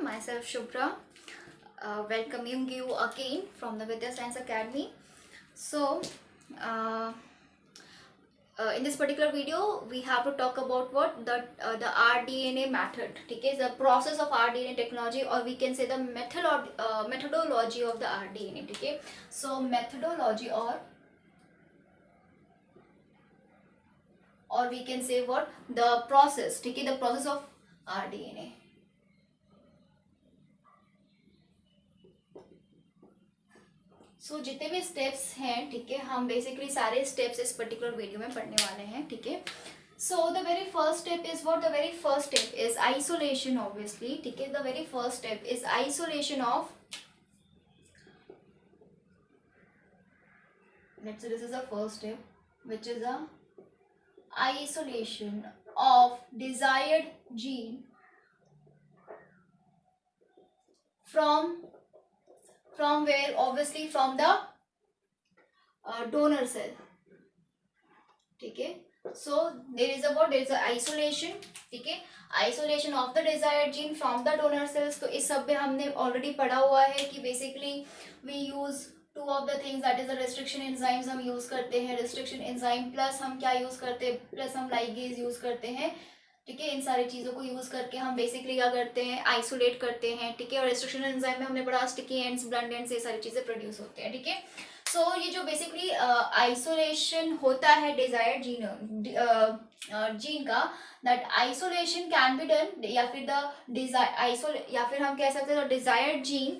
myself Shubhra, welcoming you again from the Vidya Science Academy. So, uh, in this particular video, we have to talk about what the rDNA method. Okay, the process of rDNA technology, or we can say the methodology of the rDNA. Okay, so methodology or we can say what the process. Okay, the process of rDNA. सो जितने भी steps हैं, ठीक है, हम basically सारे steps इस particular video में पढ़ने वाले हैं, ठीक है. So the very first step is what? The very first step is isolation, obviously, ठीक है. The very first step is isolation of, let's say this is the first step, which is a isolation of desired gene from where? Obviously from the donor cell, ठीक है. So there is a isolation, ठीक है, isolation of the desired gene from the donor cells. तो इस सब में हमने already पढ़ा हुआ है कि basically we use two of the things, that is the restriction enzymes हम use करते हैं. restriction enzyme plus हम क्या use करते हैं? plus हम ligase use करते हैं, ठीक है. इन सारी चीज़ों को यूज़ करके हम बेसिकली क्या करते हैं? आइसोलेट करते हैं, ठीक है. और रेस्ट्रिक्शन एंजाइम में हमने पढ़ा स्टिकी एंड्स, ब्लंट एंड्स, ये सारी चीज़ें प्रोड्यूस होते हैं, ठीक है. सो ये जो बेसिकली आइसोलेशन होता है डिजायर्ड जीन का, that isolation can be done, या फिर या फिर हम कह सकते हैं desired gene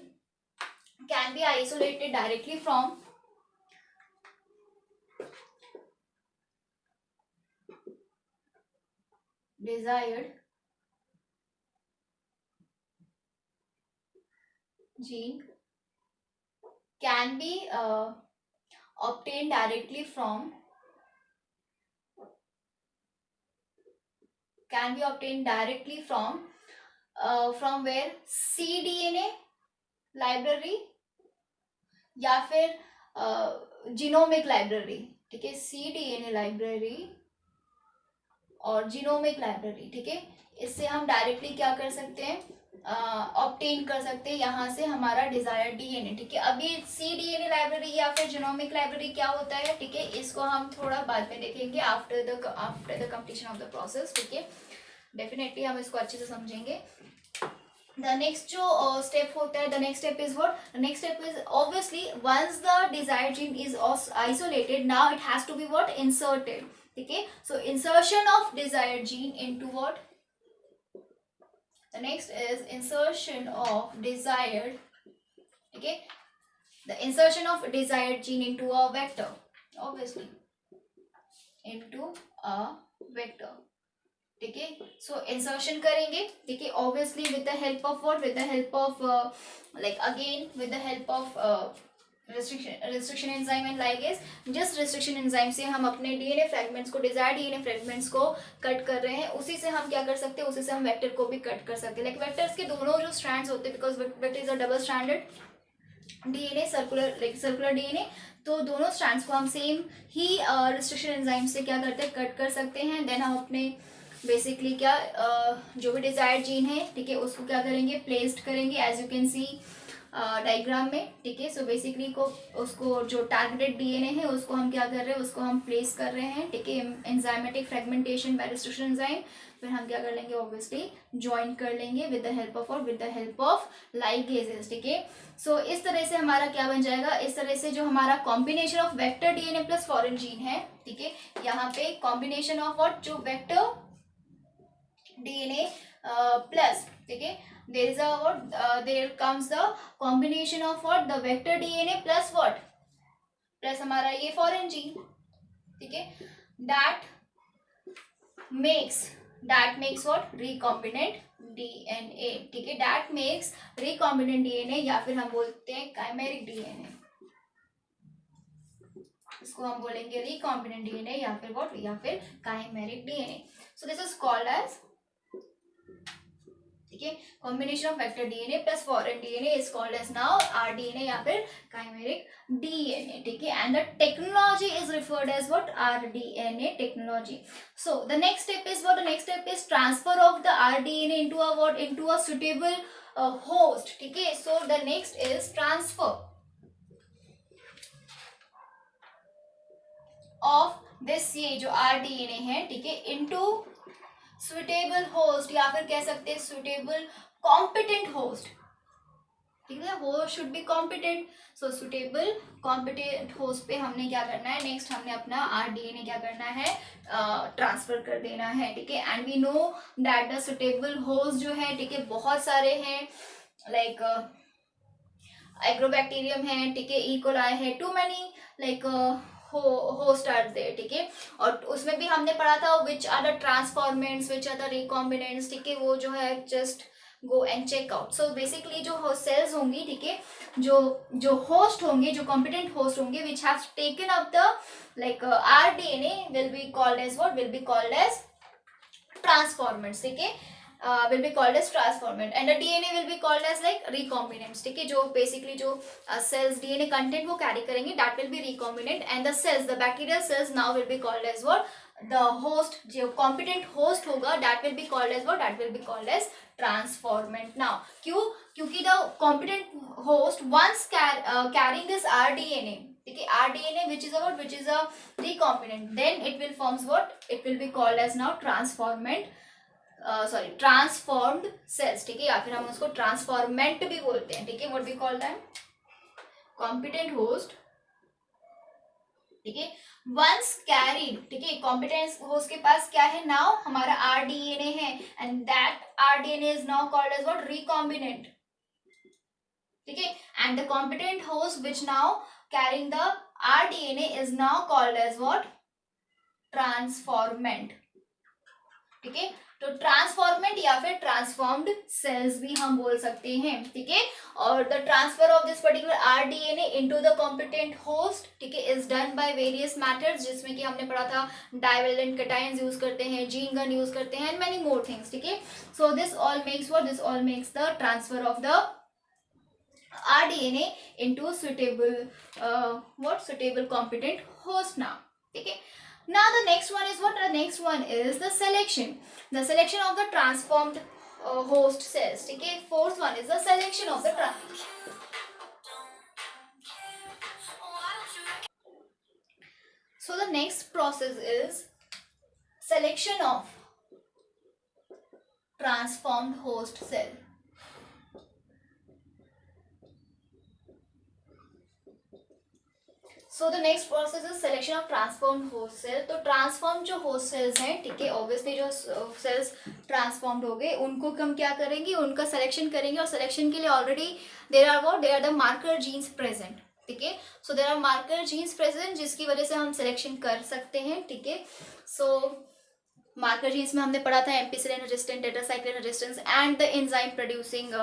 can be isolated directly from desired gene can be obtained directly from where? cDNA library या फिर जीनोमिक लाइब्रेरी, ठीक है. cDNA लाइब्रेरी और जीनोमिक लाइब्रेरी, ठीक है. इससे हम डायरेक्टली क्या कर सकते हैं? ऑब्टेन कर सकते हैं यहाँ से हमारा डिजायर्ड डीएनए, ठीक है. अभी cDNA लाइब्रेरी या फिर जीनोमिक लाइब्रेरी क्या होता है, ठीक है, इसको हम थोड़ा बाद में देखेंगे after the completion of the process, ठीक है. डेफिनेटली हम इसको अच्छे से समझेंगे. The next जो step होता है, the next step is what? The next step is obviously once the desired gene is isolated, now it has to be what? Inserted, okay. So insertion of desired gene into what? The next is insertion of desired, okay, the insertion of desired gene into a vector, obviously into a vector, ठीक है. सो insertion करेंगे, ठीक है, obviously with the help of what? With the help of like again with the help of restriction enzyme and ligase. Just restriction enzyme से हम अपने DNA fragments को, desired DNA fragments को कट कर रहे हैं. उसी से हम क्या कर सकते हैं? उसी से हम वेक्टर को भी कट कर सकते हैं. लाइक वेक्टर्स के दोनों जो स्ट्रैंड्स होते हैं, because vector is a double stranded DNA, circular DNA, तो दोनों स्ट्रैंड्स को हम सेम ही रेस्ट्रिक्शन एंजाइम से क्या करते हैं? कट कर सकते हैं. देन हम अपने बेसिकली क्या जो भी डिजायर्ड जीन है, ठीक है, उसको क्या करेंगे? प्लेस्ड करेंगे, as you can see diagram में, ठीक है. सो बेसिकली उसको जो टारगेटेड डीएनए है उसको हम क्या कर रहे हैं? उसको हम प्लेस कर रहे हैं, ठीक है, enzymatic fragmentation by restriction enzyme. फिर हम क्या कर लेंगे? ऑब्वियसली ज्वाइन कर लेंगे with the help of ligases, ठीक है. सो इस तरह से हमारा क्या बन जाएगा? इस तरह से जो हमारा combination of vector DNA plus foreign gene है, ठीक है, यहाँ पे कॉम्बिनेशन ऑफ व्हाट? जो वेक्टर DNA plus, ठीक है, there is a what? There comes the combination of what? The vector DNA plus what? plus हमारा ये foreign gene, ठीक है, that makes what? recombinant DNA, ठीक है, that makes recombinant DNA, या फिर हम बोलते हैं chimeric DNA. इसको हम बोलेंगे recombinant DNA या फिर what? या फिर chimeric DNA. So this is called as, ठीक है, combination of vector DNA plus foreign DNA is called as now rDNA या फिर काइमेरिक डीएनए, ठीक है. And the technology is referred as what? RDNA technology. So the next step is what? The next step is transfer of the rDNA into a what? Into a suitable host, ठीक है. So the next is transfer of this, ये जो rDNA है, ठीक है, into suitable host, या फिर कह सकते हैं सुटेबल कॉम्पिटेंट होस्ट, ठीक है. Host should be competent. So suitable competent host पे हमने क्या करना है, नेक्स्ट हमने अपना आरडीएनए क्या करना है, ट्रांसफर कर देना है, ठीक है. And we know that the suitable host जो है, ठीक है, बहुत सारे हैं, लाइक एग्रोबैक्टीरियम है, ठीक है, इकोलाई है, too many like host are there, ठीक है. और उसमें भी हमने पढ़ा था which are the transformants, which are the recombinants, ठीक है. वो जो है just go and check out. So basically जो सेल्स होंगी, ठीक है, जो होस्ट होंगे, जो कॉम्पिटेंट होस्ट होंगे which have taken up the like rDNA will be called as what, will be called as transformants, ठीक है. will be called as transformant and the DNA will be called as like recombinants, ठीक है. जो basically जो cells DNA content वो carry करेंगे that will be recombinant and the cells, the bacterial cells now will be called as what, the host, जो competent host होगा that will be called as what, that will be called as transformant. Now क्यों, क्योंकि the competent host once carrying this RDNA, ठीक है, RDNA which is a what, which is a recombinant, then it will forms what, it will be called as now transformant, sorry transformed cells, ठीक है, या फिर हम उसको transformant भी बोलते हैं, ठीक है. What we call that, competent host, ठीक है, वंस कैरीड, ठीक है. कॉम्पिटेंट होस्ट के पास क्या है, नाउ हमारा आरडीएनए है and that rDNA is now called as what, recombinant, ठीक है. And the competent host which now carrying the rDNA is now called as what, transformant, ठीक है. तो ट्रांसफॉर्मेंट या फिर ट्रांसफॉर्म्ड सेल्स भी हम बोल सकते हैं, ठीक है. और the transfer of this particular rDNA into the competent host, ठीक है, is done by various methods, जिसमें कि हमने पढ़ा था डाइवेलेंट कैटायंस यूज करते हैं, जीन गन यूज करते हैं एंड मेनी मोर थिंग्स, ठीक है. So this all makes what, this all makes the transfer of the rDNA into suitable what, suitable competent host now, ठीक है. Now the next one is what? The next one is the selection. The selection of the transformed host cells. Okay. Fourth one is the selection of the So the next process is selection of transformed host cell. So the next process is selection of transformed host cell. तो transform जो host cells हैं, ठीक है, obviously जो sales transformed हो गए उनको हम क्या करेंगे, उनका सिलेक्शन करेंगे. और सिलेक्शन के लिए already there are what, there are the marker genes present, ठीक है. So there are marker genes present जिसकी वजह से हम सिलेक्शन कर सकते हैं, ठीक है. सो मार्कर जीन्स में हमने पढ़ा था ampicillin resistant, tetracycline resistance and the enzyme producing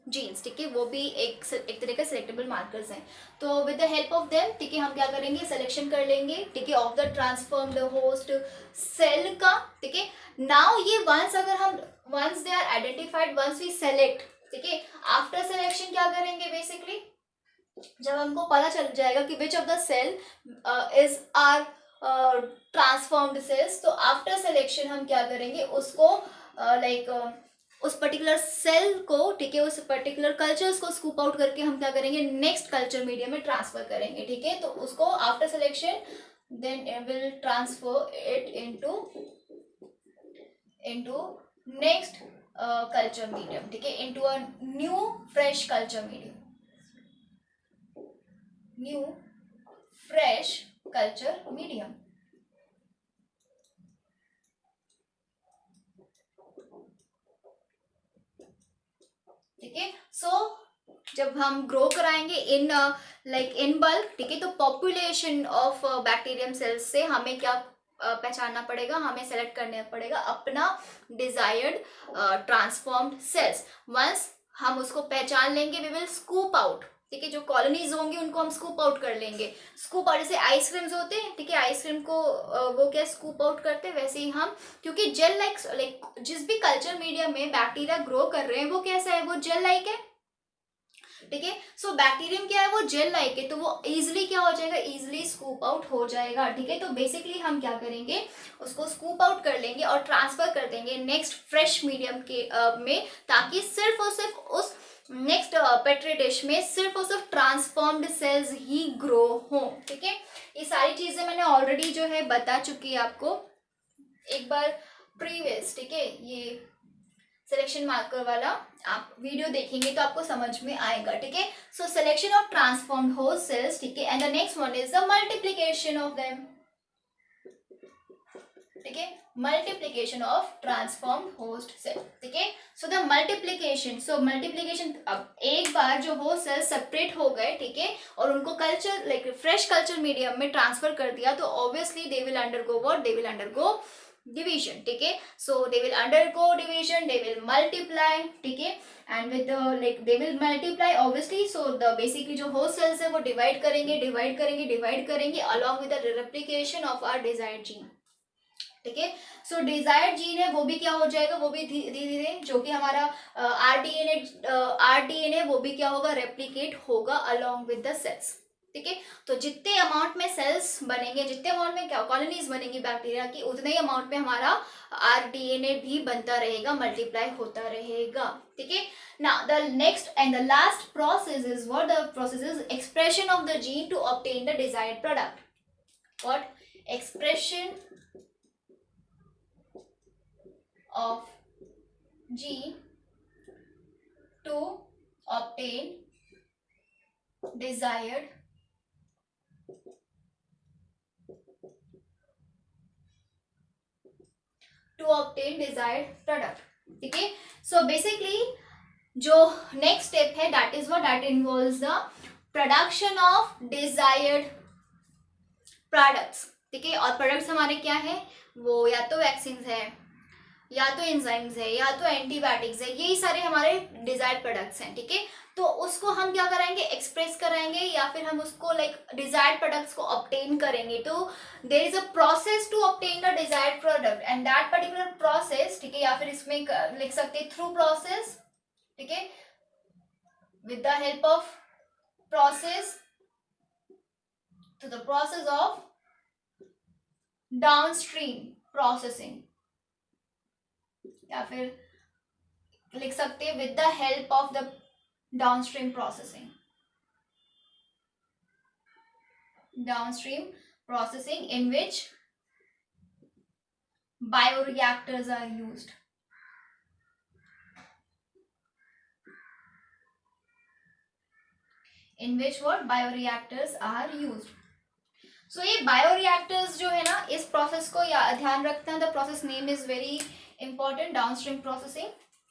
genes, ठीक है, वो भी एक तरह का सिलेक्टेबल मार्कर्स हैं. तो with the help of them, ठीक है, हम क्या करेंगे, सिलेक्शन कर लेंगे, ठीक है, of the transformed host cell का, ठीक है. नाउ ये वंस अगर हम once they are identified, once we select, ठीक है, आफ्टर सिलेक्शन क्या करेंगे, बेसिकली जब हमको पता चल जाएगा कि which of the cell is are transformed cells, तो आफ्टर सिलेक्शन हम क्या करेंगे, उसको लाइक उस पर्टिकुलर सेल को, ठीक है, उस पर्टिकुलर कल्चर्स को स्कूप आउट करके हम क्या करेंगे, नेक्स्ट कल्चर मीडिया में ट्रांसफर करेंगे, ठीक है. तो उसको after selection then will transfer it into next culture medium, ठीक है, into a new fresh culture medium, new fresh culture medium. ठीक है. सो जब हम ग्रो कराएंगे इन लाइक इन बल्क, ठीक है, तो पॉपुलेशन ऑफ बैक्टीरियम सेल्स से हमें क्या पहचानना पड़ेगा, हमें सेलेक्ट करना पड़ेगा अपना डिजायर्ड ट्रांसफॉर्म्ड सेल्स. वंस हम उसको पहचान लेंगे, वी विल स्कूप आउट, ठीक है, जो कॉलोनीज होंगी उनको हम स्कूप आउट कर लेंगे. स्कूप आउट जैसे आइसक्रीम्स होते हैं, ठीक है, आइसक्रीम को वो क्या स्कूप आउट करते हैं, वैसे ही हम, क्योंकि जेल लाइक जिस भी कल्चर मीडियम में बैक्टीरिया ग्रो कर रहे हैं वो कैसा है, वो जेल लाइक है, ठीक है। सो बैक्टीरियम क्या है, वो जेल लाइक है, तो वो इजिली क्या हो जाएगा, इजिली स्कूप आउट हो जाएगा, ठीक है। तो बेसिकली हम क्या करेंगे, उसको स्कूप आउट कर लेंगे और ट्रांसफर कर देंगे नेक्स्ट फ्रेश मीडियम के में, ताकि सिर्फ और सिर्फ उस नेक्स्ट पेट्री डिश में सिर्फ और सिर्फ ट्रांसफॉर्म्ड सेल्स ही ग्रो हो, ठीक है। ये सारी चीजें मैंने ऑलरेडी जो है बता चुकी है आपको एक बार प्रीवियस, ठीक है। ये सिलेक्शन मार्कर वाला आप वीडियो देखेंगे तो आपको समझ में आएगा, ठीक है। So selection of transformed host cells, ठीक है, and the next one is the multiplication of them, ठीक है, multiplication of transformed host cell, ठीक है। सो द मल्टीप्लिकेशन, अब एक बार जो होस्ट सेल सेपरेट हो गए, ठीक है, और उनको culture like fresh culture medium में ट्रांसफर कर दिया, तो obviously they will undergo what, they will undergo division, ठीक है। So they will undergo division, they will multiply, ठीक है, and with like they will multiply obviously. So the basically जो host cells है वो डिवाइड करेंगे along with the replication of our desired gene, ठीक है। सो डिजायर्ड जीन है वो भी क्या हो जाएगा, वो भी धीरे धीरे जो कि हमारा आरडीएनए वो भी क्या होगा, रेप्लिकेट होगा अलॉन्ग विद द सेल्स, ठीक है। तो जितने अमाउंट में सेल्स बनेंगे, जितने अमाउंट में क्या कॉलोनीज बनेंगी बैक्टीरिया की, उतने ही अमाउंट में हमारा आरडीएनए भी बनता रहेगा, मल्टीप्लाई होता रहेगा, ठीक है। Now the next and the last process is what, the process is expression of the gene to obtain the desired product. What, expression of gene to obtain desired product, ठीक है। So basically जो next step है that is what, that involves the production of desired products, ठीक है। और products हमारे क्या है, वो या तो वैक्सीन है, या तो एंजाइम्स है, या तो एंटीबायोटिक्स है, यही सारे हमारे डिजायर्ड प्रोडक्ट्स हैं, ठीक है। तो उसको हम क्या कराएंगे, एक्सप्रेस कराएंगे, या फिर हम उसको लाइक डिजायर्ड प्रोडक्ट्स को ऑब्टेन करेंगे। तो there is a process to obtain the desired product and that particular process, ठीक है, या फिर इसमें लिख सकते हैं थ्रू प्रोसेस, ठीक है, with the help of process, to the process of downstream processing, या फिर लिख सकते हैं with the help of the downstream processing, in which bioreactors are used, in which what bioreactors are used. सो ये bioreactors जो है ना, इस प्रोसेस को या ध्यान रखते हैं, the process name is very important, downstream processing,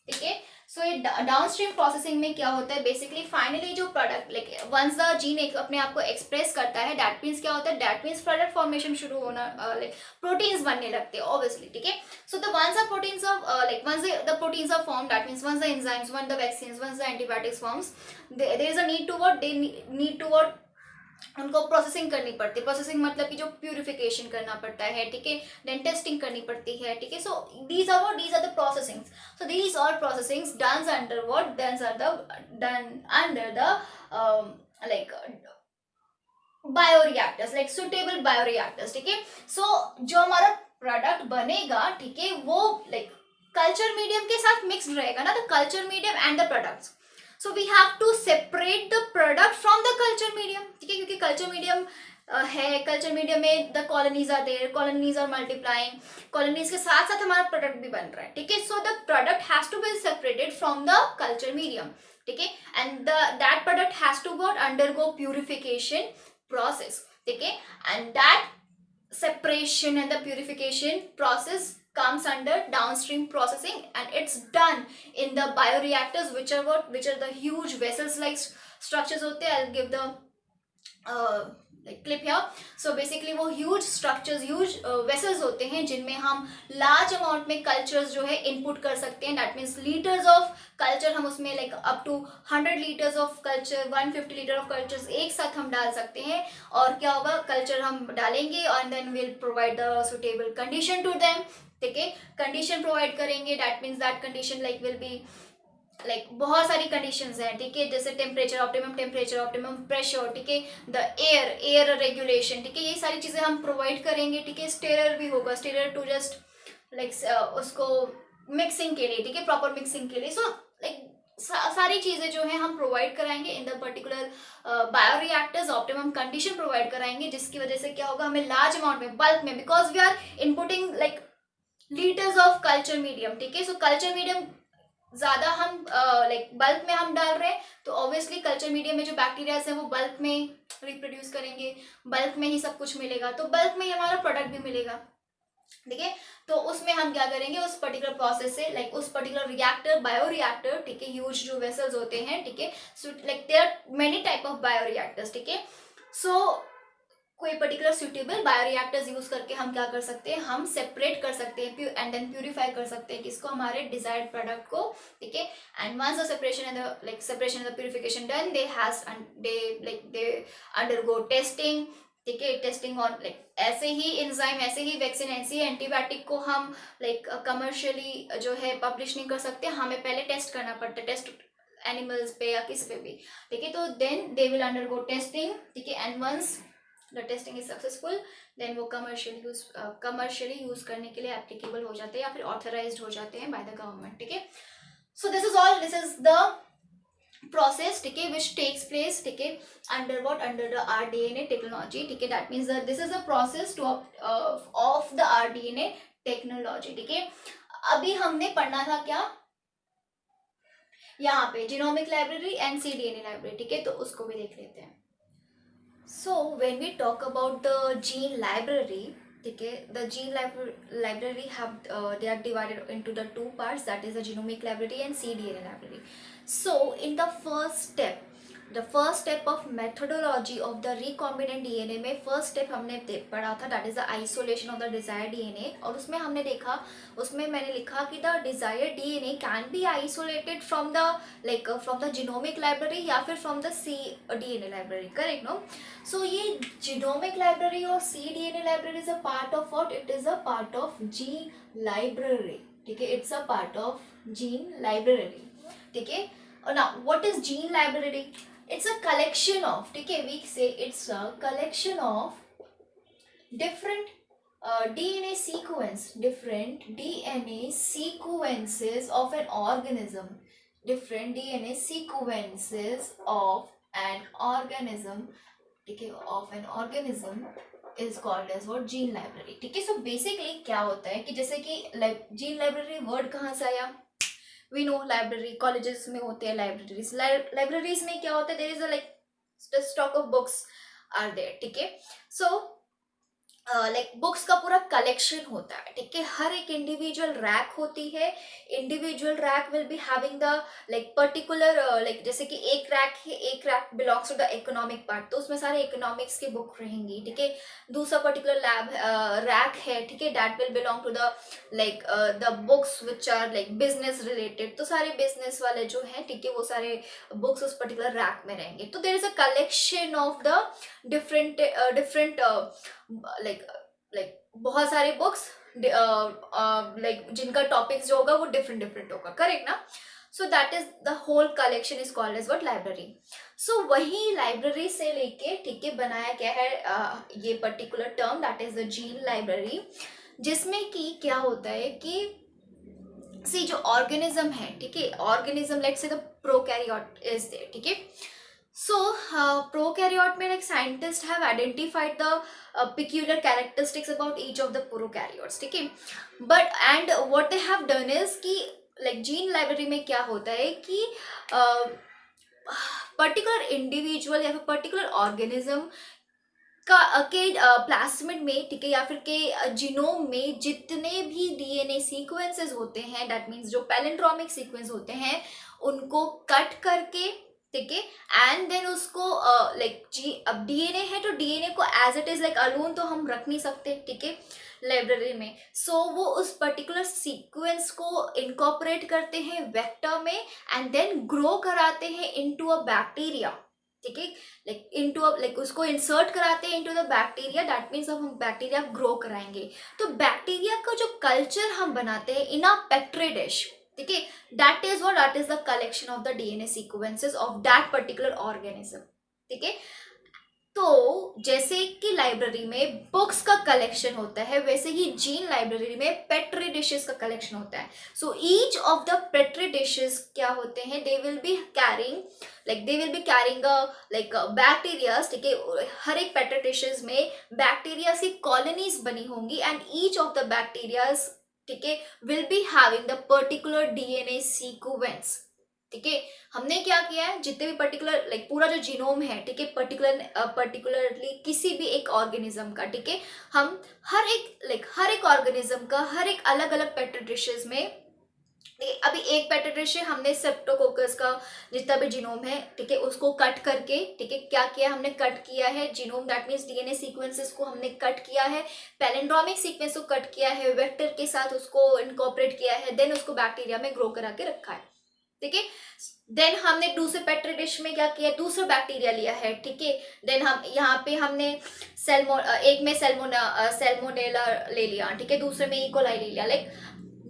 ठीक है। सो ये डाउनस्ट्रीम प्रोसेसिंग में क्या होता है, बेसिकली फाइनली जो product like once the gene अपने आप को एक्सप्रेस करता है, दैट मीन्स क्या होता है, दैट मीन्स प्रोडक्ट फॉर्मेशन शुरू होना, लाइक प्रोटीन्स बनने लगते हैं ऑब्वियसली, ठीक है। So the once the proteins of like once the proteins are form, that means once the enzymes, once the vaccines, once the antibiotics forms, there is a need to what, they need to what, उनको processing करनी पड़ती है। Processing मतलब कि जो purification करना पड़ता है, ठीक है, देन टेस्टिंग करनी पड़ती है, ठीक है। So these are the processings, so these are processings done under what, done under the like bioreactors, like suitable bioreactors, ठीक है। सो जो हमारा प्रोडक्ट बनेगा, ठीक है, वो लाइक कल्चर मीडियम के साथ मिक्सड रहेगा ना, the culture medium and the products. So we have to separate the product from the culture medium, ठीक है, क्योंकि कल्चर मीडियम है, कल्चर मीडियम में the colonies are there, colonies are multiplying, colonies के साथ साथ हमारा प्रोडक्ट भी बन रहा है, ठीक है। So the product has to be separated from the culture medium, ठीक है, and that product has to got undergo purification process, ठीक है, and that separation and the purification process comes under downstream processing, and it's done in the bioreactors, which are the huge vessels like structures होते हैं. I'll give the like clip here. So basically वो huge structures, huge vessels होते हैं जिनमें हम large amount में cultures जो है input कर सकते हैं. That means liters of culture हम उसमें like up to 100 liters of culture, 150 liter of cultures एक साथ हम डाल सकते हैं. और क्या होगा, culture हम डालेंगे and then we'll provide the suitable condition to them. ठीक है, condition provide करेंगे. That means that condition like will be like बहुत सारी कंडीशंस हैं, ठीक है, जैसे टेम्परेचर, ऑप्टिमम प्रेशर, ठीक है, द एयर रेगुलेशन, ठीक है, ये सारी चीजें हम प्रोवाइड करेंगे, ठीक है। स्टेरर भी होगा, स्टेरर टू जस्ट लाइक उसको मिक्सिंग के लिए, ठीक है, प्रॉपर मिक्सिंग के लिए। सो लाइक सारी चीजें जो है हम प्रोवाइड कराएंगे in the particular bioreactors, optimum condition provide कराएंगे, जिसकी वजह से क्या होगा, हमें लार्ज अमाउंट में, बल्क में, because we are inputting like litres of culture medium, ठीक है। सो कल्चर मीडियम ज्यादा हम लाइक बल्क में हम डाल रहे हैं, तो ऑब्वियसली कल्चर मीडियम में जो बैक्टीरियाज है वो बल्क में रिप्रोड्यूस करेंगे, बल्क में ही सब कुछ मिलेगा, तो बल्क में ही हमारा प्रोडक्ट भी मिलेगा, ठीक है। तो उसमें हम क्या करेंगे, उस पर्टिकुलर प्रोसेस से लाइक उस पर्टिकुलर रिएक्टर, बायोरिएक्टर, ठीक है, ह्यूज जो वेसल्स होते हैं, ठीक है, so like there are many type of bioreactors, ठीक है। सो कोई पर्टिकुलर सुटेबल बायोरिएक्टर्स यूज करके हम क्या कर सकते हैं, हम सेपरेट कर सकते हैं एंड देन प्यूरिफाई कर सकते हैं किसको, हमारे डिजायर्ड प्रोडक्ट को, ठीक है। And once the separation and the like separation and the purification done, they undergo testing, ठीक है, टेस्टिंग ऑन लाइक ऐसे ही एंजाइम, ऐसे ही वैक्सीन, ऐसे ही एंटीबायोटिक को हम लाइक कमर्शियली जो है पब्लिश नहीं कर सकते, हमें पहले टेस्ट करना पड़ता है, टेस्ट एनिमल्स पे या किसी पे भी, ठीक है। तो then they will undergo testing, ठीक है, and once the testing is successful, then वो कमर्शियली यूज करने के लिए एप्लीकेबल हो जाते हैं या फिर ऑथराइज्ड हो जाते हैं बाय द गवर्नमेंट, ठीक है। So this is the process, ठीक है, which takes place, ठीक है, under the rDNA technology, ठीक है, that means that this is a process to of the rDNA technology, ठीक है। अभी हमने पढ़ना था क्या, यहाँ पे genomic library and cDNA library, ठीक है, तो उसको भी देख लेते हैं। So when we talk about the gene library, ठीक है, the gene library have they are divided into the two parts, that is the genomic library and cDNA library. So in the first step of methodology of the recombinant DNA में first step हमने पढ़ा था, that is the isolation of the desired DNA, और उसमें हमने देखा, उसमें मैंने लिखा कि the desired DNA can be isolated from the like from the genomic library या फिर from the cDNA library, correct no? So ये genomic library और cDNA library is a part of what? It is a part of gene library, ठीक है, it's a part of gene library, ठीक है। Now what is gene library? It's a collection of, ठीक है, we say it's a collection of different DNA sequences of an organism, different DNA sequences of an organism, ठीक है, of an organism is called as what? Gene library, ठीक है। So basically क्या होता है कि जैसे कि gene library वर्ड कहाँ से आया, वी नो लाइब्रेरी, कॉलेजेस में होते हैं लाइब्रेरीज में क्या होता है, there is a like stock of books are there, ठीक है। सो लाइक बुक्स का पूरा कलेक्शन होता है, ठीक है, हर एक इंडिविजुअल रैक होती है, individual rack will be having the like particular like जैसे कि एक रैक है, एक rack belongs to the economic part, तो उसमें सारे इकोनॉमिक्स की बुक रहेंगी, ठीक है। दूसरा पर्टिकुलर लैब रैक है, ठीक है, that will belong to the like the books which are like business related, तो सारे बिजनेस वाले जो है, ठीक है, वो सारे बुक्स उस पर्टिकुलर रैक में रहेंगे। तो there is a collection of the different like बहुत सारे बुक्स लाइक जिनका टॉपिक्स जो होगा वो डिफरेंट होगा, करेक्ट ना। So that is the whole collection is called as what? Library. So वही लाइब्रेरी से लेके, ठीक है, बनाया गया है ये particular term, that is the gene library, जिसमें कि क्या होता है कि सी जो ऑर्गेनिज्म है, ठीक है, organism let's say the prokaryote is there, ठीक है। So, prokaryote में like scientists have identified the peculiar characteristics about each of the prokaryotes, ठीक है। But and what they have done is कि like gene library में क्या होता है कि particular individual या फिर particular organism के प्लाज्मिड में, ठीक है, या फिर के जीनोम में जितने भी डीएनए सीक्वेंसेस होते हैं, दैट मीन्स जो पैलिंड्रोमिक सीक्वेंस होते हैं, उनको कट करके, ठीक है, एंड देन उसको लाइक अब डीएनए है तो डीएनए को as it is like alone तो हम रख नहीं सकते, ठीक है, लाइब्रेरी में। सो वो उस पर्टिकुलर सीक्वेंस को इनकॉर्पोरेट करते हैं वेक्टर में एंड देन ग्रो कराते हैं इनटू अ बैक्टीरिया, ठीक है, लाइक इनटू लाइक उसको इंसर्ट कराते हैं into the bacteria, that means अब हम बैक्टीरिया ग्रो कराएंगे। तो बैक्टीरिया का जो कल्चर हम बनाते हैं इन अ पेट्री डिश, ठीक है, that is the collection of the DNA sequences of that particular organism. ठीक है, तो जैसे कि लाइब्रेरी में बुक्स का कलेक्शन होता है, वैसे ही जीन लाइब्रेरी में पेट्री डिशेस का कलेक्शन होता है। So each of the petri dishes क्या होते हैं, they will be carrying bacterias. ठीक है, हर एक पेट्री डिशेस में बैक्टीरिया की कॉलोनीज बनी होंगी and each of the bacterias, ठीक है, will be having the particular DNA sequence. ठीक है, हमने क्या किया है, जितने भी पर्टिकुलर पूरा जो जीनोम है, ठीक है, पर्टिकुलरली किसी भी एक ऑर्गेनिज्म का, ठीक है, हम हर एक ऑर्गेनिज्म का हर एक अलग अलग पेट्री डिशेस में, अभी एक पेट्री डिश है, हमने सेप्टोकोकस का जितना भी जीनोम है, ठीक है, उसको कट करके, ठीक है, क्या किया हमने, कट किया है genome, that means DNA sequences को हमने कट किया है, पैलिंड्रोमिक सीक्वेंस को कट किया है, वेक्टर के साथ उसको इनकॉर्पोरेट किया है, देन उसको बैक्टीरिया में ग्रो करा के रखा है। ठीक है, देन हमने दूसरे पेट्री डिश में क्या किया, दूसरा बैक्टीरिया लिया है। ठीक है, देन हम यहाँ पे हमने एक में सेल्मोनेला ले लिया, ठीक है, दूसरे में इकोलाई ले लिया,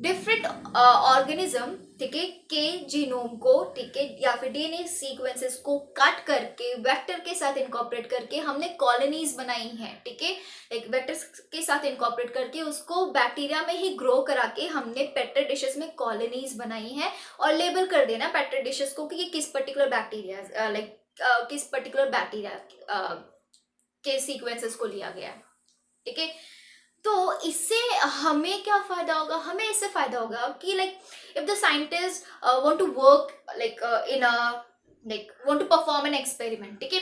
डिफरेंट ऑर्गेनिज्म, ठीक है, के जीनोम को, ठीक है, या फिर डीएनए सीक्वेंसेस को कट करके वेक्टर के साथ इनकॉर्पोरेट करके हमने कॉलोनीज बनाई हैं। ठीक है, एक वेक्टर के साथ इनकॉर्पोरेट करके उसको बैक्टीरिया में ही ग्रो करा के हमने पेट्री डिशेस में कॉलोनीज बनाई हैं, और लेबल कर देना पेट्री डिशेस को कि किस पर्टिकुलर बैक्टीरिया किस पर्टिकुलर बैक्टीरिया के सीक्वेंसेस को लिया गया है। ठीक है, तो इससे हमें क्या फायदा होगा, हमें इससे फायदा होगा कि if the scientist want to work want to perform an experiment, ठीक है,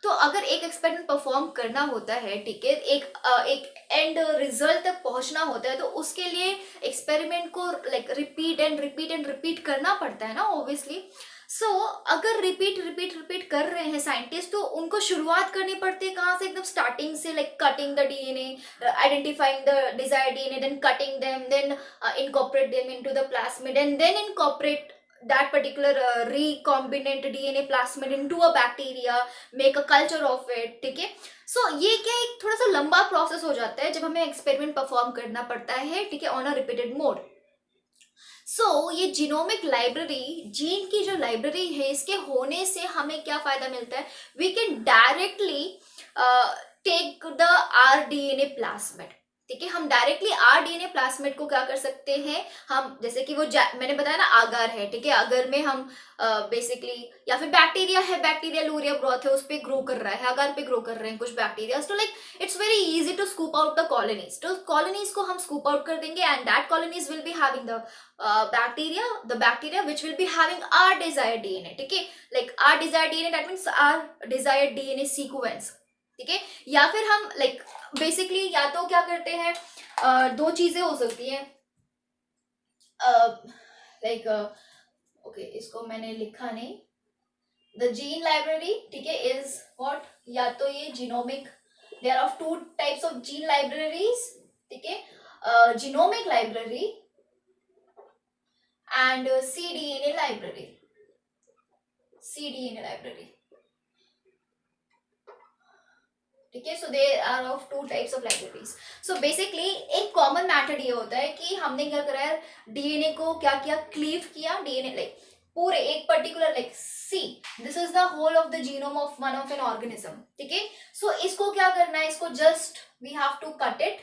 तो अगर एक एक्सपेरिमेंट परफॉर्म करना होता है, ठीक है, एक एंड रिजल्ट तक पहुंचना होता है, तो उसके लिए एक्सपेरिमेंट को रिपीट करना पड़ता है ना, ऑब्वियसली। सो अगर रिपीट कर रहे हैं साइंटिस्ट, तो उनको शुरुआत करनी पड़ती है कहाँ से, एकदम स्टार्टिंग से, cutting the DNA, identifying the desired DNA, then cutting them, then incorporate them into the plasmid, and then incorporate that particular recombinant DNA plasmid into a bacteria, make a culture of it। ठीक है, सो ये क्या एक थोड़ा सा लंबा process हो जाता है जब हमें एक्सपेरिमेंट परफॉर्म करना पड़ता है, ठीक है, ऑन अ रिपीटेड मोड। सो ये जीनोमिक लाइब्रेरी, जीन की जो लाइब्रेरी है, इसके होने से हमें क्या फायदा मिलता है, we can directly take the R DNA plasmid. ठीक है, हम डायरेक्टली आर डीएनए प्लास्मिड को क्या कर सकते हैं, हम जैसे कि वो मैंने बताया ना, आगार है, ठीक है, अगर में हम बेसिकली, या फिर बैक्टीरिया है, बैक्टीरिया लूरिया ब्रॉथ है, उस पे ग्रो कर रहा है, अगार पे ग्रो कर रहे हैं कुछ बैक्टीरिया, तो it's very easy to scoop out the colonies. तो कॉलोनीज को हम स्कूप आउट कर देंगे, and that colonies will be having the bacteria which will be having our desired DNA. ठीक है, our desired DNA, that means our desired DNA sequence. ठीक है, या फिर हम बेसिकली या तो क्या करते हैं, दो चीजें हो सकती हैं, ओके, इसको मैंने लिखा नहीं, द जीन लाइब्रेरी, ठीक है, इज व्हाट, या तो ये genomic, there are two types of gene libraries, ठीक है, genomic library and cDNA library, cDNA library. ठीक है, so there are of two types of libraries. So basically एक कॉमन मेथड ये होता है कि हमने क्या करा है, डीएनए को क्या किया, क्लीव किया, डीएनए पूरे एक particular see, this is the whole of the genome of one of an organism. ठीक है, सो इसको क्या करना है, इसको just we have to cut it,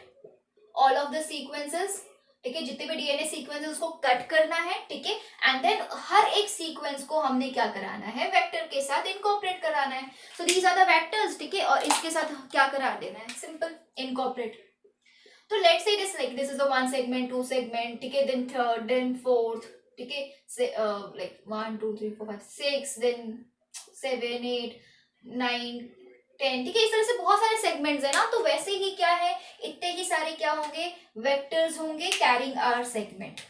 all of the sequences, ठीक है, जितने भी डीएनए सीक्वेंस उसको कट करना है। ठीक है, एंड देन हर एक सीक्वेंस को हमने क्या कराना है, वेक्टर के साथ इनकॉर्पोरेट कराना है। So these are the vectors. ठीक है, और इसके साथ क्या करा देना है, सिंपल इनकॉर्पोरेट। तो let's say this is the one segment, two segment, ठीक है, देन थर्ड, देन फोर्थ, ठीक है, 1 2 3 4 5 6, देन 7 8 9 10, ठीक है, इस तरह से बहुत सारे सेगमेंट्स है ना। तो वैसे ही क्या है, इतने ही सारे क्या होंगे, वेक्टर्स होंगे कैरिंग आर सेगमेंट।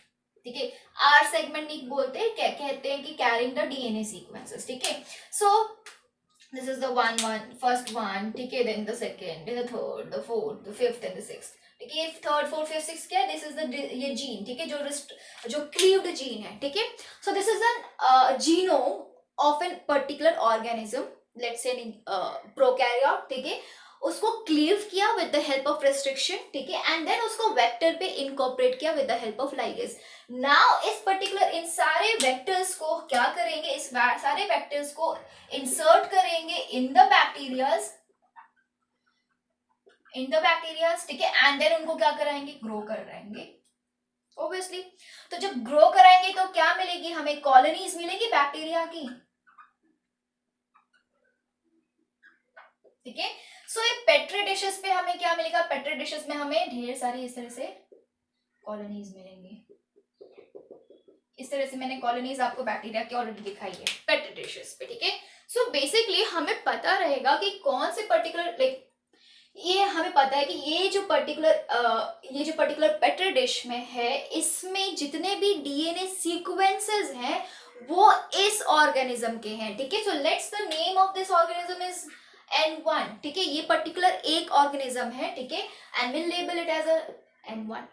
ठीक है, आर सेगमेंट नहीं बोलते, क्या कहते हैं कि कैरिंग द डीएनए सीक्वेंसेस। ठीक है, so this is the first one, ठीक है, then the second, the third, the fourth, the fifth and the sixth. ठीक है, थर्ड फोर्थ फिफ्थ सिक्स क्या है, दिस इज द ये जीन, ठीक है, जो क्लीव्ड जीन है। ठीक है, so this is an genome of an particular organism, let's say prokaryote. ठीक है, उसको क्लीव किया with the help of restriction, ठीक है, एंड देन उसको वेक्टर पे इनकॉर्पोरेट किया with the help of ligase. Now इस पर्टिकुलर इन सारे वेक्टर्स को क्या करेंगे, इस सारे वेक्टर्स को इंसर्ट करेंगे इन द बैक्टीरियाज, ठीक है, एंड देन उनको क्या कराएंगे, ग्रो कराएंगे ऑब्वियसली। तो जब ग्रो कराएंगे तो क्या मिलेगी हमें, कॉलोनीज मिलेगी बैक्टीरिया की, ठीक है। सो ये पेट्री डिशेस पे हमें क्या मिलेगा, पेट्री डिशेस में हमें ढेर सारी इस तरह से कॉलोनीज मिलेंगी। इस तरह से मैंने कॉलोनीज आपको बैक्टीरिया की ऑलरेडी दिखाई है पेट्री डिशेस पे, ठीक है। सो बेसिकली हमें पता रहेगा कि कौन से पर्टिकुलर लाइक ये हमें पता है कि ये जो पर्टिकुलर पेट्री डिश में है, इसमें जितने भी डीएनए सीक्वेंसेस हैं वो इस ऑर्गेनिज्म के हैं, ठीक है। So let's the name of this organism is N1, ठीक है, ये पर्टिकुलर एक ऑर्गेनिज्म है, ठीक है, and will label it as a N1,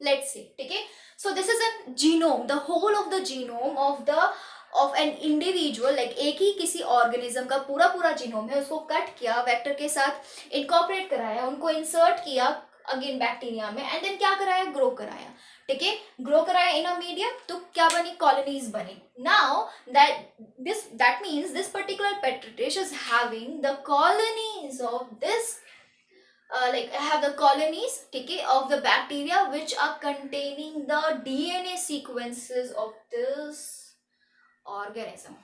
let's say, ठीक है। So this is a genome, the whole of the genome of an individual, like एक ही किसी ऑर्गेनिज्म का पूरा पूरा जीनोम है, उसको कट किया, वेक्टर के साथ इनकॉर्पोरेट कराया, उनको इंसर्ट किया अगेन बैक्टीरिया में, एंड देन क्या कराया, ग्रो कराया, ठीक है, ग्रो कराया इन अ मीडियम, तो क्या बनी, कॉलोनीज बनी। Now that means this particular petri dish is having the colonies of this have the colonies, ठीक है, of the bacteria which are containing the DNA sequences of this organism,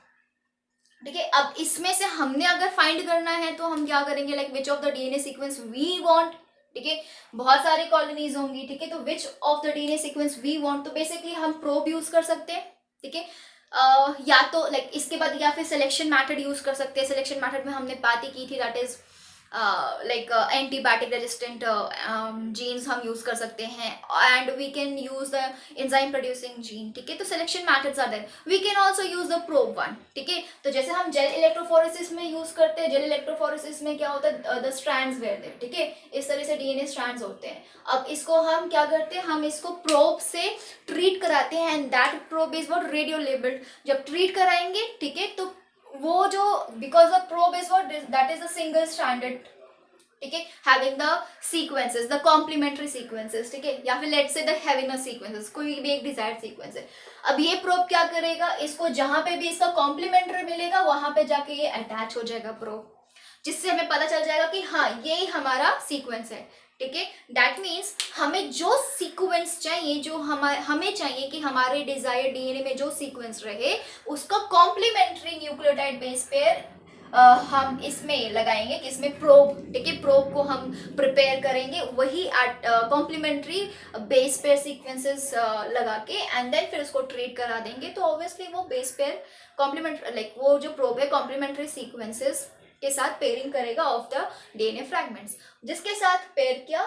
ठीक है। अब इसमें से हमने अगर फाइंड करना है तो हम क्या करेंगे, like which of the DNA sequence we want, ठीक है, बहुत सारी कॉलोनीज होंगी, ठीक है, तो which of the DNA sequence we want, तो बेसिकली हम प्रोब यूज कर सकते हैं, ठीक है, या तो लाइक इसके बाद या फिर सिलेक्शन मैथड यूज कर सकते हैं। सिलेक्शन मैथड में हमने बातें की थी, that is antibiotic resistant genes हम यूज कर सकते हैं, and we can use the enzyme producing gene, ठीक है, तो selection methods are there. We can also use the probe one, ठीक है, तो जैसे हम जेल इलेक्ट्रोफोरेसिस में यूज करते हैं, जेल इलेक्ट्रोफोरेसिस में क्या होता है, द स्ट्रैंड्स वेयर देयर, ठीक है, इस तरह से डीएनए स्ट्रैंड्स होते हैं। अब इसको हम क्या करते हैं, हम इसको प्रोब से ट्रीट कराते हैं, and that probe is what, radio labelled. जब ट्रीट कराएंगे, ठीक है, तो वो जो because the probe is what, that is a single stranded, ठीक है, having the sequences, the complementary sequences, ठीक है, या फिर let's say the having a sequences, कोई भी एक डिजायर्ड सीक्वेंस है। अब ये प्रोब क्या करेगा, इसको जहां पे भी इसका कॉम्प्लीमेंट्री मिलेगा वहां पे जाके ये अटैच हो जाएगा प्रोब, जिससे हमें पता चल जाएगा कि हाँ ये हमारा सीक्वेंस है, ठीक है। दैट मीन्स हमें जो सीक्वेंस चाहिए, जो हमें चाहिए कि हमारे डिजायर्ड डीएनए में जो सीक्वेंस रहे, उसका कॉम्प्लीमेंट्री न्यूक्लियोटाइड बेस पेयर हम इसमें लगाएंगे कि इसमें प्रोब, ठीक है, प्रोब को हम प्रिपेयर करेंगे वही कॉम्प्लीमेंट्री बेस पेयर सीक्वेंसेस लगा के, एंड देन फिर उसको ट्रीट करा देंगे, तो ऑब्वियसली वो बेस पेयर कॉम्प्लीमेंट्री लाइक वो जो प्रोब है कॉम्प्लीमेंट्री सीक्वेंसेस के साथ पेयरिंग करेगा ऑफ द डीएनए फ्रैगमेंट्स, जिसके साथ पेयर किया,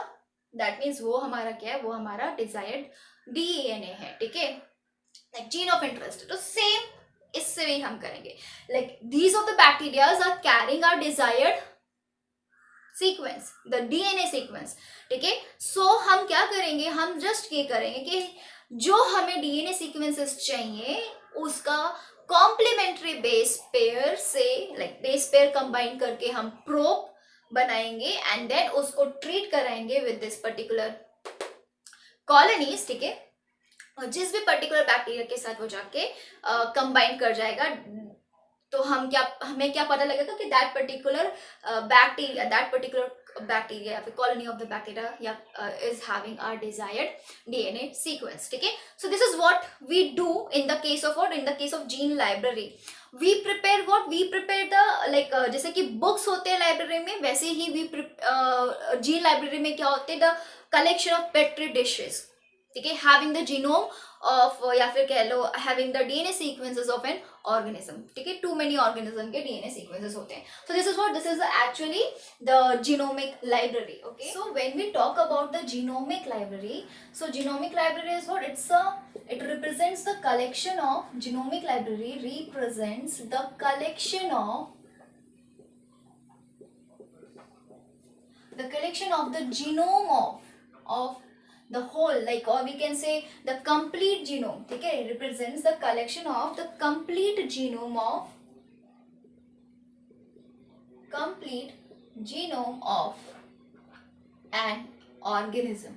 दैट मीन्स वो हमारा क्या है, वो हमारा डिजायर्ड डीएनए है, ठीक है, लाइक जीन ऑफ इंटरेस्ट। तो सेम इससे भी हम करेंगे, like these of the bacterias are carrying our desired sequence, the DNA sequence, ठीक है। सो हम क्या करेंगे, हम जस्ट ये करेंगे कि जो हमें डीएनए सीक्वेंसेस चाहिए उसका कॉम्प्लीमेंट्री बेस पेयर से, लाइक बेस पेयर कंबाइन करके हम प्रोब बनाएंगे, एंड देन उसको ट्रीट कराएंगे विद दिस पर्टिकुलर कॉलोनीज, ठीक है, और जिस भी पर्टिकुलर बैक्टीरिया के साथ वो जाके कंबाइन कर जाएगा, तो हमें क्या पता लगेगा कि दैट पर्टिकुलर बैक्टीरिया या फिर colony of the bacteria is having our desired DNA sequence, ठीक है। So this is what we do in the case of gene library. We prepare the like जैसे कि बुक्स होते हैं लाइब्रेरी में, वैसे ही जीन लाइब्रेरी में क्या होते हैं, the collection of petri dishes, ठीक है, हैविंग द जीनोम ऑफ, या फिर कह लो having the DNA sequences of an organism, ठीक है, टू मेनी ऑर्गेनिज्म के डीएनए सीक्वेंसेस होते हैं। So this is actually the genomic library, okay. So when we talk about the genomic library, so genomic library is what, it represents the collection of genomic library represents the collection of the genome of the whole, like, or we can say the complete genome, ठीक है, represents the collection of the complete genome of genome of an organism,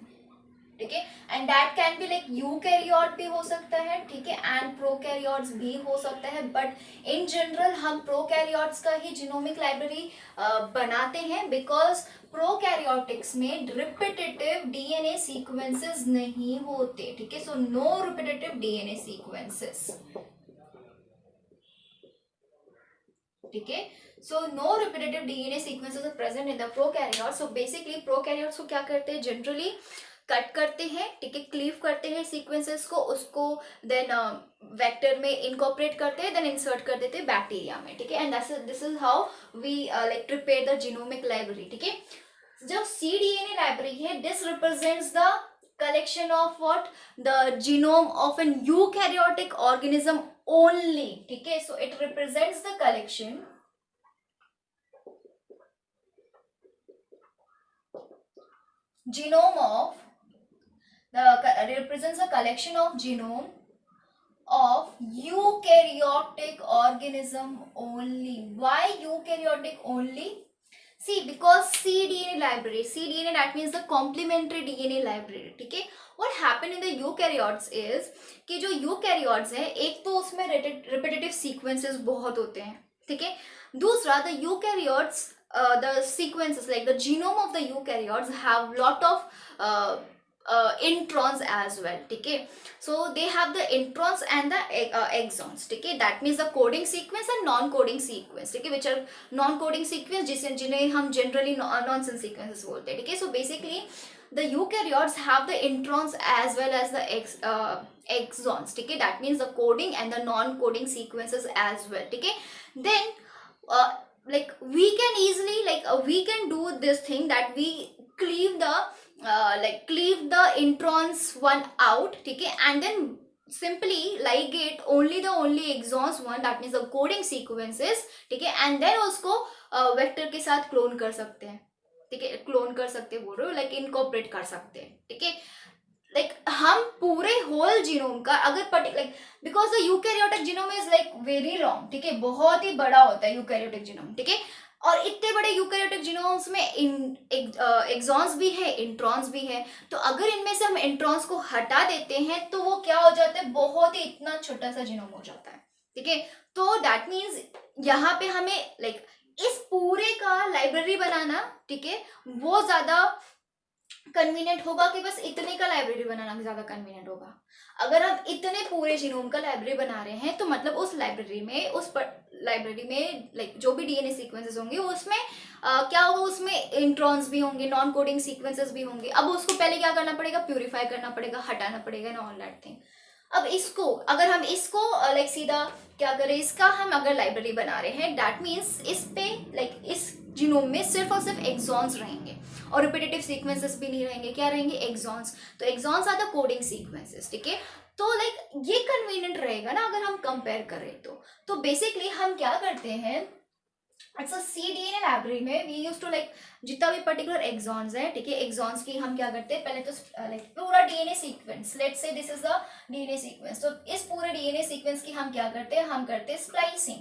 ठीक है, and that can be like eukaryote भी हो सकता है, ठीक है, एंड प्रोकैरियोट्स भी हो सकता है, बट इन जनरल हम प्रोकैरियोट्स का ही जीनोमिक लाइब्रेरी बनाते हैं, बिकॉज प्रोकैरियोटिक्स में रिपीटेटिव डीएनए सीक्वेंसेस नहीं होते, ठीक है, so no repetitive DNA sequences, ठीक है, so no repetitive DNA sequences are present in the prokaryote. So basically prokaryotes को क्या करते हैं, जनरली कट करते हैं, ठीक है, क्लीव करते हैं सीक्वेंसेस को, उसको देन वेक्टर में इनकॉर्पोरेट करते हैं, देन इंसर्ट कर देते हैं बैक्टीरिया में, ठीक है, and this is how we like prepare the genomic library, ठीक है. जो cDNA लाइब्रेरी है, this represents the collection of what, the genome of an eukaryotic organism only, ठीक है, so it represents the collection genome of the represents a collection of genome of eukaryotic organism only. Why eukaryotic only? See, because cDNA library, cDNA that means the complementary DNA library, ठीक है. What happened in the eukaryotes is कि जो eukaryotes है, एक तो उसमें repetitive sequences बहुत होते हैं, ठीक है. दूसरा, the eukaryotes, the sequences like the genome of the eukaryotes have lot of introns as well, ठीक है. So they have the introns and the exons, ठीक है, that means the coding sequence and non coding sequence, ठीक है, which are non coding sequence जिन्हें हम generally nonsense sequences बोलते हैं, ठीक है. So basically the eukaryotes have the introns as well as the exons, ठीक है, that means the coding and the non coding sequences as well, ठीक है. Then like we can easily we can do this thing that we cleave the cleave the introns one out, ठीक है, and then simply ligate only exons one, that means the coding sequences, ठीक है, and then उसको vector के साथ clone कर सकते हैं, ठीक है, क्लोन कर सकते हैं बोल रहे हो, लाइक इनकॉर्पोरेट कर सकते हैं, ठीक है. लाइक हम पूरे होल जीनोम का अगर particular because the eukaryotic genome is like very long, ठीक है, बहुत ही बड़ा होता है यूकैरियोटिक जीनोम, ठीक है, और इतने बड़े यूकैरियोटिक जीनोम्स में एक्सॉन्स भी है, इंट्रॉन्स भी है, तो अगर इनमें से हम इंट्रॉन्स को हटा देते हैं तो वो क्या हो जाता है, बहुत ही इतना छोटा सा जीनोम हो जाता है, ठीक है. तो दैट मीन्स यहाँ पे हमें लाइक इस पूरे का लाइब्रेरी बनाना, ठीक है, वो ज्यादा कन्वीनियंट होगा कि बस इतने का लाइब्रेरी बनाना ज्यादा कन्वीनियंट होगा. अगर हम इतने पूरे जीनोम का लाइब्रेरी बना रहे हैं तो मतलब उस लाइब्रेरी में लाइक जो भी डीएनए सीक्वेंसेस होंगे उसमें क्या होगा, उसमें इंट्रॉन्स भी होंगे, नॉन कोडिंग सीक्वेंसेस भी होंगे. अब उसको पहले क्या करना पड़ेगा, प्यूरिफाई करना पड़ेगा, हटाना पड़ेगा ना, ऑल दैट थिंग. अब इसको अगर हम इसको लाइक सीधा क्या करें, इसका हम अगर लाइब्रेरी बना रहे हैं, दैट मीन्स इस पे लाइक इस जीनोम में सिर्फ और सिर्फ एक्सॉन्स रहेंगे और रिपीटेटिव सीक्वेंसेस भी नहीं रहेंगे. क्या रहेंगे, एक्सॉन्स. तो exons are the coding sequences, ठीक है. तो लाइक ये कन्वीनियंट रहेगा ना अगर हम कंपेयर करें तो बेसिकली हम क्या करते हैं, अच्छा cDNA लाइब्रेरी में वी यूज टू लाइक जितना भी पर्टिकुलर एक्सॉन्स है, ठीक है, एक्सॉन्स की हम क्या करते हैं, पहले तो लाइक पूरा DNA sequence, let's say this is the DNA sequence, तो इस पूरे डीएनए सीक्वेंस की हम क्या करते हैं, हम करते हैं स्प्लाइसिंग,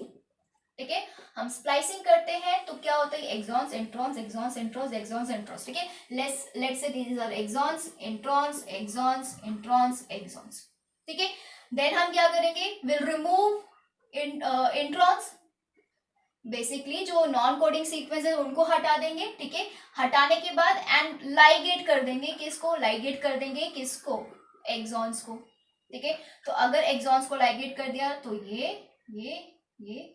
ठीक है. हम स्प्लाइसिंग करते हैं तो क्या होता है, exons introns, exons introns, exons introns, ठीक है. Let's say these are exons introns, exons introns, exons, ठीक है. देन हम क्या करेंगे, विल रिमूव इंट्रॉन्स, बेसिकली जो नॉन कोडिंग सीक्वेंस है उनको हटा देंगे, ठीक है. हटाने के बाद एंड लाइगेट कर देंगे, किसको लाइगेट कर देंगे, किसको, एक्सॉन्स को, ठीक है. तो अगर एक्सॉन्स को लाइगेट कर दिया तो ये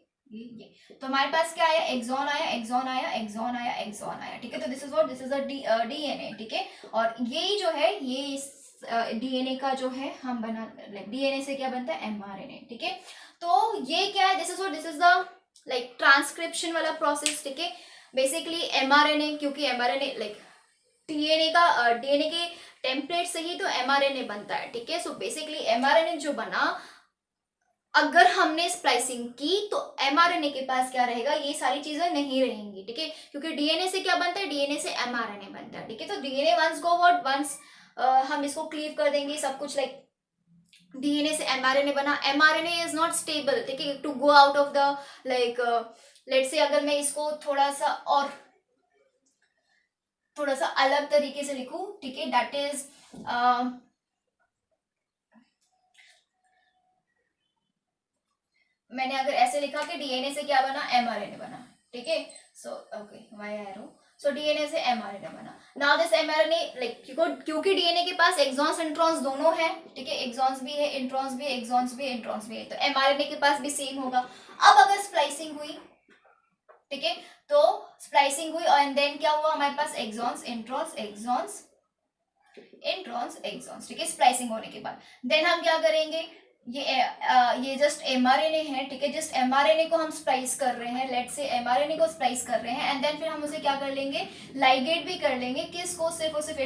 तो हमारे पास क्या आया, एक्सॉन आया, एक्सॉन आया, एक्सॉन आया, एक्सॉन आया, ठीक है. तो this is what, this is a DNA, ठीक है. और यही जो है ये डीएनए का जो है हम बना डीएनए से क्या बनता है, एमआरएनए, ठीक है. तो ये क्या है, this is what, this is the like transcription वाला प्रोसेस, ठीक है. बेसिकली एमआरएनए, क्योंकि एमआरएनए लाइक डीएनए के टेम्पलेट से ही तो एमआरएनए बनता है, ठीक है. सो बेसिकली एमआरएनए जो बना, अगर हमने स्प्लाइसिंग की तो एमआरएनए के पास क्या रहेगा, ये सारी चीजें नहीं रहेंगी, ठीक है, क्योंकि डीएनए से क्या बनता है, डीएनए से एमआरएनए बनता है, ठीक है. तो DNA once go what, once हम इसको क्लीव कर देंगे सब कुछ, लाइक डीएनए से एमआरएनए बना, एमआरएनए इज नॉट स्टेबल, ठीक है, to go out of the like let's say अगर मैं इसको थोड़ा सा और थोड़ा सा अलग तरीके से लिखूं, ठीक है, दैट इज मैंने अगर ऐसे लिखा कि डीएनए से क्या बना, एमआरएनए बना, ठीक है, so okay Y arrow, so DNA से एमआरएनए बना। नाउ दिस एमआरएनए लाइक क्योंकि डीएनए के पास एक्सॉन्स इंट्रॉन्स दोनों है, ठीक है, एक्सॉन्स भी है, इंट्रॉन्स भी है, एक्सॉन्स भी है, इंट्रॉन्स भी है, तो एमआरएनए के पास भी सेम होगा। अब अगर स्प्लाइसिंग हुई, ठीक है, तो स्प्लाइसिंग हुई और देन क्या हुआ हमारे पास, exons introns, exons introns exons, ठीक है, स्प्लाइसिंग होने के बाद देन हम क्या करेंगे, ये जस्ट एमआरएनए है, ठीक है, जस्ट एमआरएनए को हम स्प्लाइस कर रहे हैं, लेट्स से एमआरएनए को स्प्लाइस कर रहे हैं एंड देन फिर हम उसे क्या कर लेंगे, लाइगेट भी कर लेंगे, किसको, सिर्फ और सिर्फ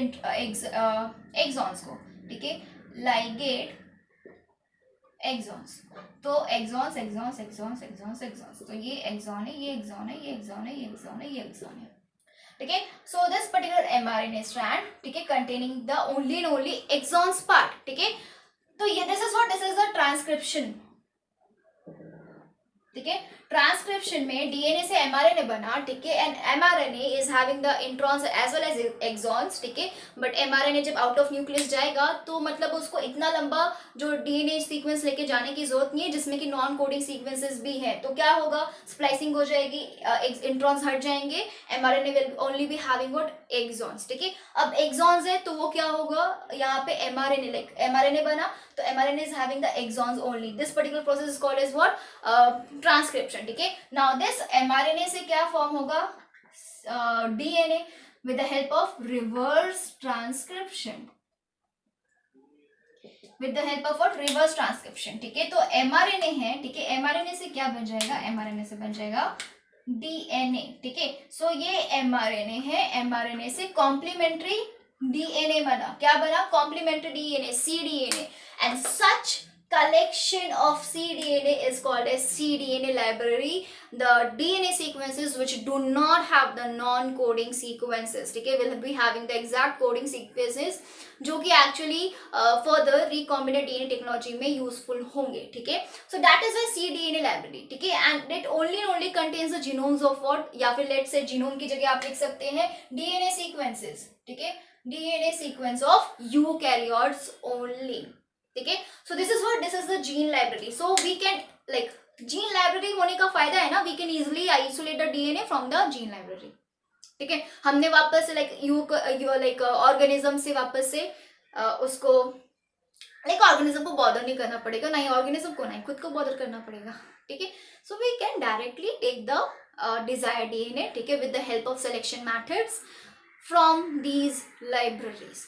एक्सॉन्स को, ठीक है, लाइगेट एक्सॉन्स, तो exons exons exons exons exons, तो ये एक्सॉन है, ये एक्सॉन है, ये एक्सॉन है, ये एक्सॉन है, ये एक्सॉन है, ठीक है, so this particular mRNA strand, ठीक है, containing the only and only exons part, ठीक है, तो ये दिस इज द ट्रांसक्रिप्शन, ठीक है, ट्रांसक्रिप्शन में डीएनए से एमआरएनए बना, ठीक है, and mRNA is having the introns as well as exons, ठीक है, बट एमआरएनए जब आउट ऑफ न्यूक्लियस जाएगा तो मतलब उसको इतना लंबा जो डीएनए सीक्वेंस लेके जाने की जरूरत नहीं है, जिसमें कि नॉन कोडिंग सीक्वेंसेस भी है, तो क्या होगा, स्प्लाइसिंग हो जाएगी, इंट्रॉन्स हट जाएंगे, mRNA will only be having what, exons, ठीक है, अब एक्सॉन्स है तो वो क्या होगा, यहाँ पे एमआरएनए लाइक एमआरएनए बना तो mRNA is having the exons only, this particular process is called as what, transcription, ठीक है, नाउ दिस एमआरएनए से क्या फॉर्म होगा, DNA with the help of reverse transcription, with the help of what, reverse transcription, ठीक है, तो mRNA है, ठीक है, एमआरएनए से क्या बन जाएगा, एमआरएनए से बन जाएगा डीएनए, ठीक है, सो ये एमआरएनए है, एमआरएनए से कॉम्प्लीमेंट्री डीएनए बना, क्या बना, complementary DNA, cDNA, and such collection of cDNA is called as cDNA library, the DNA sequences which do not have the non-coding sequences, ठीक है, will be having the exact coding sequences जो कि actually further recombinant DNA technology में useful होंगे, ठीक है, so that is why cDNA library, ठीक है, and it only contains the genomes of what, या फिर लेट्स से जीनोम की जगह आप लिख सकते हैं डीएनए सीक्वेंसेस, ठीक है, DNA sequence of eukaryotes only, ठीक है, so this is the gene library, so we can like gene library होने का फायदा है ना, we can easily isolate the DNA from the gene library, ठीक है, हमने वापस से लाइक ऑर्गेनिज्म से वापस से उसको लाइक ऑर्गेनिज्म को बॉदर नहीं करना पड़ेगा, ना ही ऑर्गेनिज्म को, ना ही खुद को बॉदर करना पड़ेगा, ठीक है, so we can directly take the desired DNA, ठीक है, with the help of selection methods from these libraries.